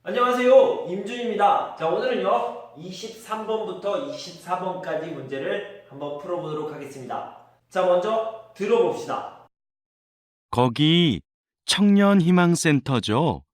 안녕하세요. 임준입니다. 자, 오늘은요, 23번부터 24번까지 문제를 한번 풀어보도록 하겠습니다. 자, 먼저 들어봅시다. 거기 청년희망센터죠.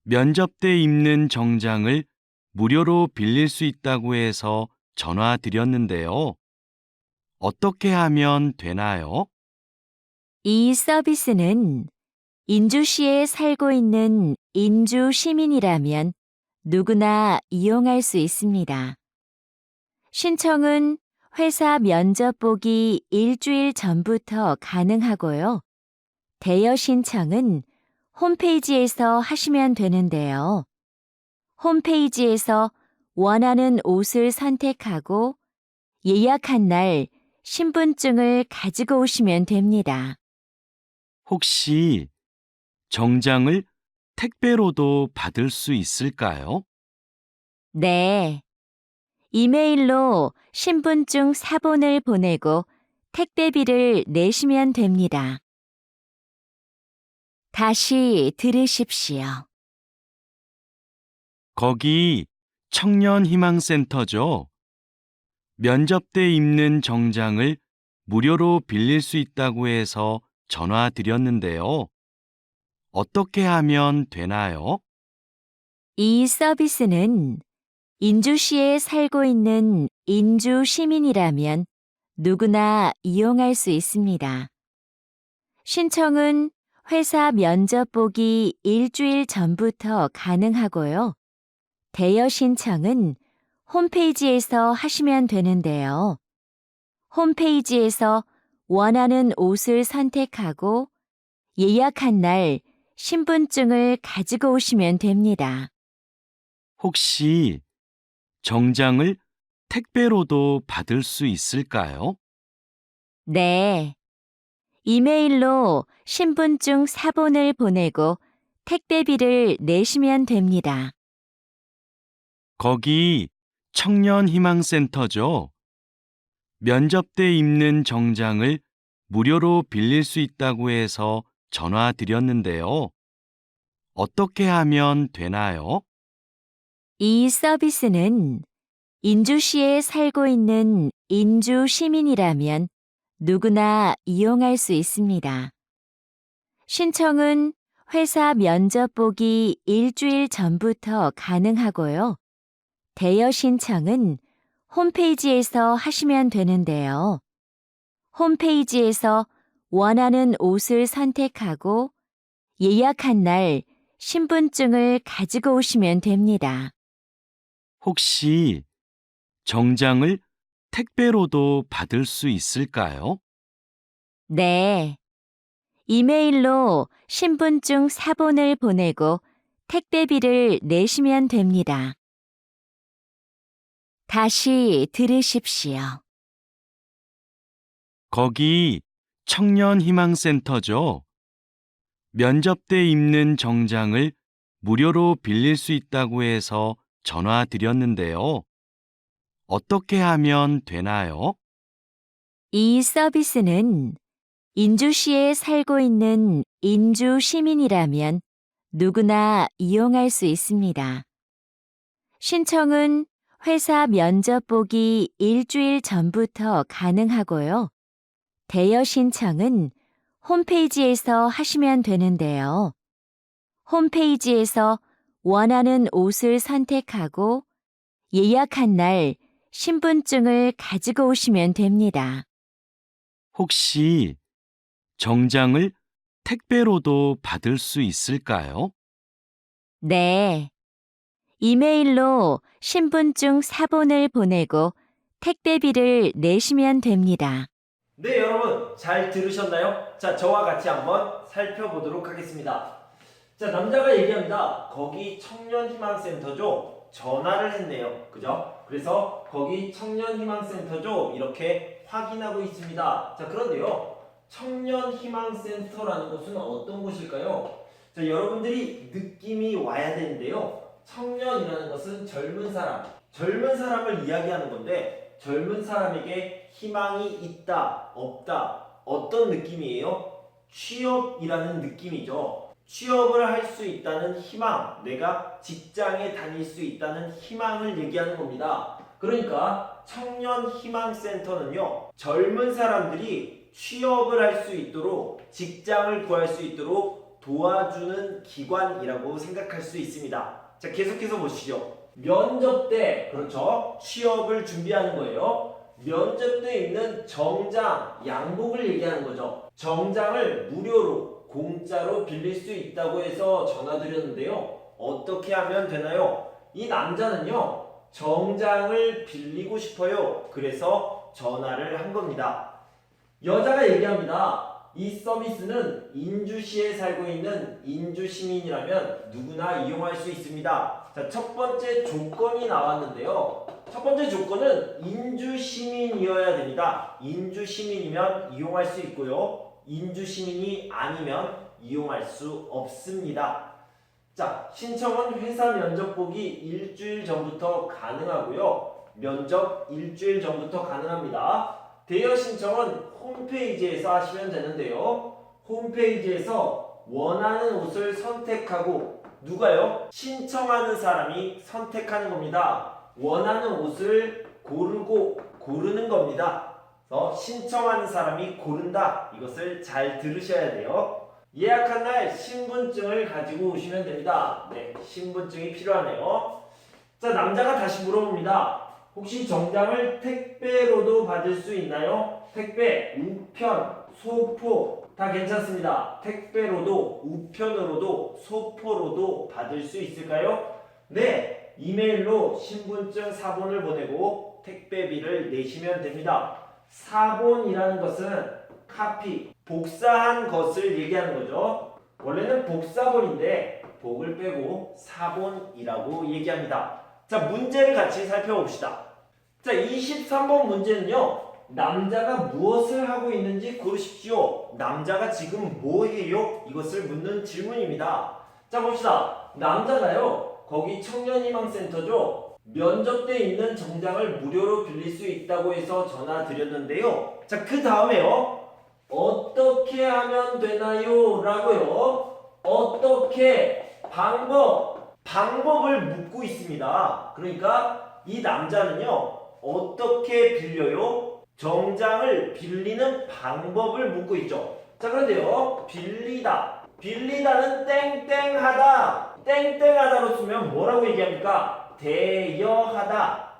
면접 때 입는 정장을 무료로 빌릴 수 있다고 해서 전화 드렸는데요. 어떻게 하면 되나요? 이 서비스는 인주시에 살고 있는 인주 시민이라면 누구나 이용할 수 있습니다. 신청은 회사 면접 보기 일주일 전부터 가능하고요. 대여 신청은 홈페이지에서 하시면 되는데요. 홈페이지에서 원하는 옷을 선택하고 예약한 날 신분증을 가지고 오시면 됩니다. 혹시 정장을 택배로도 받을 수 있을까요? 네. 이메일로 신분증 사본을 보내고 택배비를 내시면 됩니다. 다시 들으십시오. 거기 청년희망센터죠. 면접 때 입는 정장을 무료로 빌릴 수 있다고 해서 전화 드렸는데요. 어떻게 하면 되나요? 이 서비스는 인주시에 살고 있는 인주 시민이라면 누구나 이용할 수 있습니다. 신청은 회사 면접 보기 일주일 전부터 가능하고요. 대여 신청은 홈페이지에서 하시면 되는데요. 홈페이지에서 원하는 옷을 선택하고 예약한 날 신분증을 가지고 오시면 됩니다. 혹시 정장을 택배로도 받을 수 있을까요? 네. 이메일로 신분증 사본을 보내고 택배비를 내시면 됩니다. 거기 청년희망센터죠. 면접 때 입는 정장을 무료로 빌릴 수 있다고 해서 전화 드렸는데요. 어떻게 하면 되나요? 이 서비스는 인주시에 살고 있는 인주 시민이라면 누구나 이용할 수 있습니다. 신청은 회사 면접 보기 일주일 전부터 가능하고요. 대여 신청은 홈페이지에서 하시면 되는데요. 홈페이지에서 원하는 옷을 선택하고 예약한 날 신분증을 가지고 오시면 됩니다. 혹시 정장을 택배로도 받을 수 있을까요? 네. 이메일로 신분증 사본을 보내고 택배비를 내시면 됩니다. 다시 들으십시오. 거기 청년희망센터죠. 면접 때 입는 정장을 무료로 빌릴 수 있다고 해서 전화 드렸는데요. 어떻게 하면 되나요? 이 서비스는 인주시에 살고 있는 인주 시민이라면 누구나 이용할 수 있습니다. 신청은 회사 면접 보기 일주일 전부터 가능하고요. 대여 신청은 홈페이지에서 하시면 되는데요. 홈페이지에서 원하는 옷을 선택하고 예약한 날 신분증을 가지고 오시면 됩니다. 혹시 정장을 택배로도 받을 수 있을까요? 네. 이메일로 신분증 사본을 보내고 택배비를 내시면 됩니다. 네, 여러분, 잘 들으셨나요? 자, 저와 같이 한번 살펴보도록 하겠습니다. 자, 남자가 얘기합니다. 거기 청년희망센터죠? 전화를 했네요. 그죠? 그래서 거기 청년희망센터죠? 이렇게 확인하고 있습니다. 자, 그런데요. 청년희망센터라는 곳은 어떤 곳일까요? 자, 여러분들이 느낌이 와야 되는데요. 청년이라는 것은 젊은 사람, 젊은 사람을 이야기하는 건데 젊은 사람에게 희망이 있다, 없다, 어떤 느낌이에요? 취업이라는 느낌이죠. 취업을 할 수 있다는 희망, 내가 직장에 다닐 수 있다는 희망을 얘기하는 겁니다. 그러니까 청년희망센터는요, 젊은 사람들이 취업을 할 수 있도록, 직장을 구할 수 있도록 도와주는 기관이라고 생각할 수 있습니다. 자, 계속해서 보시죠. 면접 때, 그렇죠, 취업을 준비하는 거예요. 면접 때 입는 정장, 양복을 얘기하는 거죠. 정장을 무료로, 공짜로 빌릴 수 있다고 해서 전화드렸는데요. 어떻게 하면 되나요? 이 남자는요, 정장을 빌리고 싶어요. 그래서 전화를 한 겁니다. 여자가 얘기합니다. 이 서비스는 인주시에 살고 있는 인주 시민이라면 누구나 이용할 수 있습니다. 자, 첫 번째 조건이 나왔는데요. 첫 번째 조건은 인주 시민이어야 됩니다. 인주 시민이면 이용할 수 있고요. 인주 시민이 아니면 이용할 수 없습니다. 자, 신청은 회사 면접 보기 일주일 전부터 가능하고요. 면접 일주일 전부터 가능합니다. 대여 신청은 홈페이지에서 하시면 되는데요. 홈페이지에서 원하는 옷을 선택하고, 누가요? 신청하는 사람이 선택하는 겁니다. 원하는 옷을 고르는 겁니다. 그래서 신청하는 사람이 고른다. 이것을 잘 들으셔야 돼요. 예약한 날 신분증을 가지고 오시면 됩니다. 네, 신분증이 필요하네요. 자, 남자가 다시 물어봅니다. 혹시 정장을 택배로도 받을 수 있나요? 택배, 우편, 소포 다 괜찮습니다. 택배로도, 우편으로도, 소포로도 받을 수 있을까요? 네, 이메일로 신분증 사본을 보내고 택배비를 내시면 됩니다. 사본이라는 것은 카피, 복사한 것을 얘기하는 거죠. 원래는 복사본인데 복을 빼고 사본이라고 얘기합니다. 자, 문제를 같이 살펴봅시다. 자, 23번 문제는요, 남자가 무엇을 하고 있는지 고르십시오. 남자가 지금 뭐 해요? 이것을 묻는 질문입니다. 자, 봅시다. 남자가요, 거기 청년희망센터죠, 면접 때 입는 정장을 무료로 빌릴 수 있다고 해서 전화 드렸는데요. 자, 그 다음에요, 어떻게 하면 되나요? 라고요. 어떻게, 방법을 묻고 있습니다. 그러니까 이 남자는요, 어떻게 빌려요? 정장을 빌리는 방법을 묻고 있죠. 자, 그런데요, 빌리다는 땡땡하다. 땡땡하다로 쓰면 뭐라고 얘기합니까?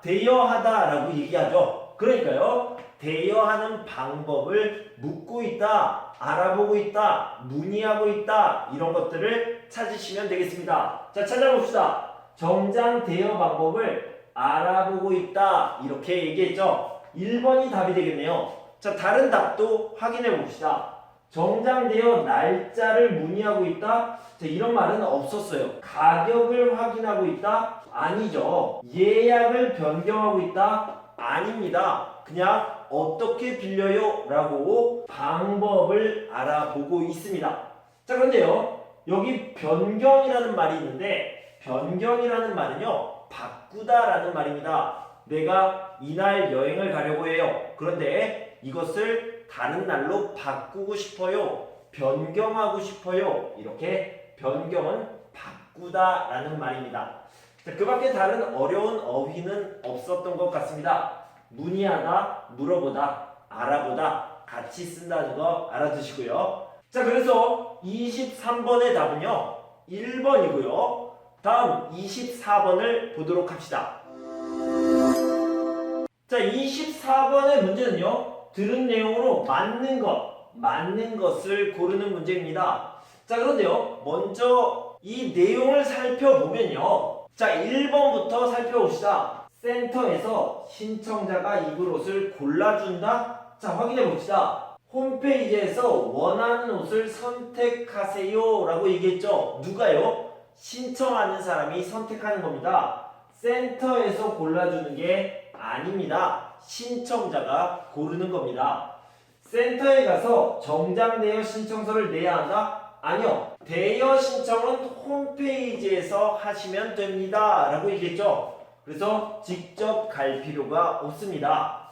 대여하다라고 얘기하죠. 그러니까요, 대여하는 방법을 묻고 있다, 알아보고 있다, 문의하고 있다, 이런 것들을 찾으시면 되겠습니다. 자, 찾아봅시다. 정장 대여 방법을 알아보고 있다, 이렇게 얘기했죠. 1번이 답이 되겠네요. 자, 다른 답도 확인해 봅시다. 정장 대여 날짜를 문의하고 있다. 자, 이런 말은 없었어요. 가격을 확인하고 있다? 아니죠. 예약을 변경하고 있다? 아닙니다. 그냥 어떻게 빌려요? 라고 방법을 알아보고 있습니다. 자, 그런데요, 여기 변경이라는 말이 있는데, 변경이라는 말은요, 바꾸다 라는 말입니다. 내가 이날 여행을 가려고 해요. 그런데 이것을 다른 날로 바꾸고 싶어요. 변경하고 싶어요. 이렇게 변경은 바꾸다 라는 말입니다. 자, 그 밖에 다른 어려운 어휘는 없었던 것 같습니다. 문의하다, 물어보다, 알아보다 같이 쓴다는 거 알아두시고요. 자, 그래서 23번의 답은요, 1번이고요. 다음 24번을 보도록 합시다. 자, 24번의 문제는요, 들은 내용으로 맞는 것을 고르는 문제입니다. 자, 그런데요, 먼저 이 내용을 살펴보면요, 자, 1번부터 살펴봅시다. 센터에서 신청자가 입을 옷을 골라준다? 자, 확인해 봅시다. 홈페이지에서 원하는 옷을 선택하세요 라고 얘기했죠. 누가요? 신청하는 사람이 선택하는 겁니다. 센터에서 골라주는 게 아닙니다. 신청자가 고르는 겁니다. 센터에 가서 정장 대여 신청서를 내야 한다? 아니요. 대여 신청은 홈페이지에서 하시면 됩니다 라고 얘기했죠. 그래서 직접 갈 필요가 없습니다.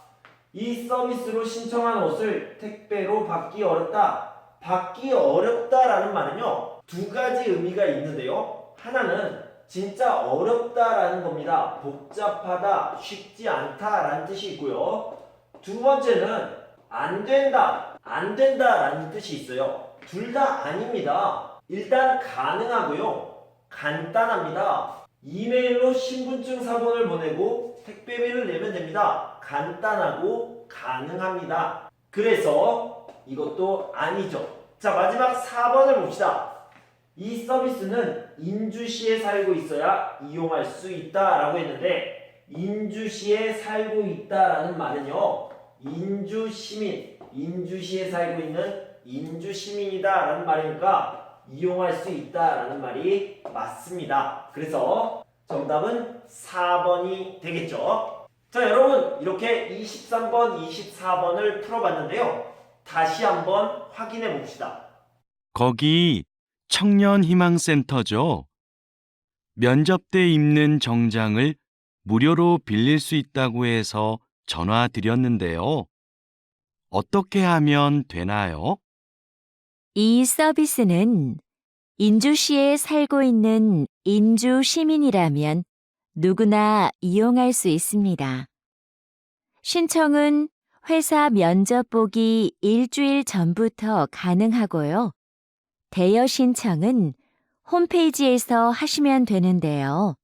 이 서비스로 신청한 옷을 택배로 받기 어렵다. 받기 어렵다라는 말은요, 두 가지 의미가 있는데요. 하나는 진짜 어렵다라는 겁니다. 복잡하다, 쉽지 않다라는 뜻이 있고요. 두 번째는 안 된다라는 뜻이 있어요. 둘 다 아닙니다. 일단 가능하고요. 간단합니다. 이메일로 신분증 사본을 보내고 택배비를 내면 됩니다. 간단하고 가능합니다. 그래서 이것도 아니죠. 자, 마지막 4번을 봅시다. 이 서비스는 인주시에 살고 있어야 이용할 수 있다라고 했는데 인주시에 살고 있다라는 말은요. 인주시에 살고 있는 인주시민이다라는 말이니까 이용할 수 있다라는 말이 맞습니다. 그래서 정답은 4번이 되겠죠. 자, 여러분 이렇게 23번, 24번을 풀어봤는데요. 다시 한번 확인해 봅시다. 거기 청년희망센터죠. 면접 때 입는 정장을 무료로 빌릴 수 있다고 해서 전화 드렸는데요. 어떻게 하면 되나요? 이 서비스는 인주시에 살고 있는 인주 시민이라면 누구나 이용할 수 있습니다. 신청은 회사 면접 보기 일주일 전부터 가능하고요. 대여 신청은 홈페이지에서 하시면 되는데요.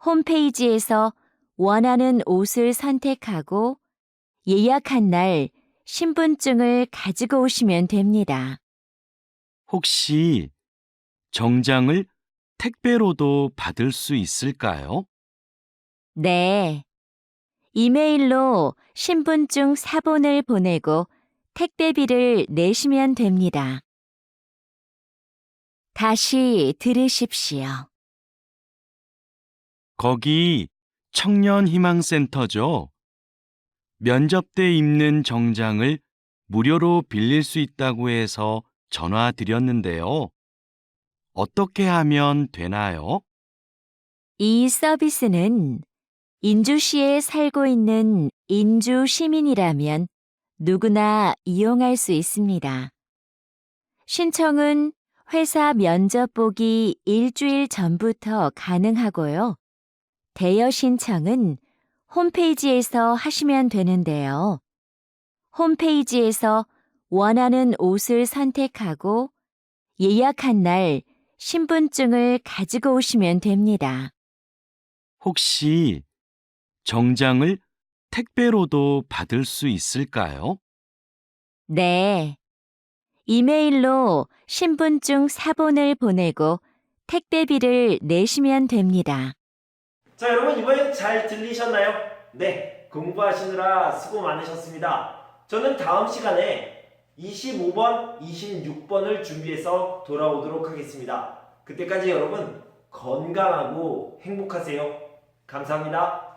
홈페이지에서 원하는 옷을 선택하고 예약한 날 신분증을 가지고 오시면 됩니다. 혹시 정장을 택배로도 받을 수 있을까요? 네. 이메일로 신분증 사본을 보내고 택배비를 내시면 됩니다. 다시 들으십시오. 거기 청년희망센터죠. 면접 때 입는 정장을 무료로 빌릴 수 있다고 해서 전화 드렸는데요. 어떻게 하면 되나요? 이 서비스는 인주시에 살고 있는 인주 시민이라면 누구나 이용할 수 있습니다. 신청은 회사 면접 보기 일주일 전부터 가능하고요. 대여 신청은 홈페이지에서 하시면 되는데요. 홈페이지에서 원하는 옷을 선택하고 예약한 날 신분증을 가지고 오시면 됩니다. 혹시 정장을 택배로도 받을 수 있을까요? 네. 이메일로 신분증 사본을 보내고 택배비를 내시면 됩니다. 자, 여러분 이번엔 잘 들리셨나요? 네, 공부하시느라 수고 많으셨습니다. 저는 다음 시간에 25번, 26번을 준비해서 돌아오도록 하겠습니다. 그때까지 여러분 건강하고 행복하세요. 감사합니다.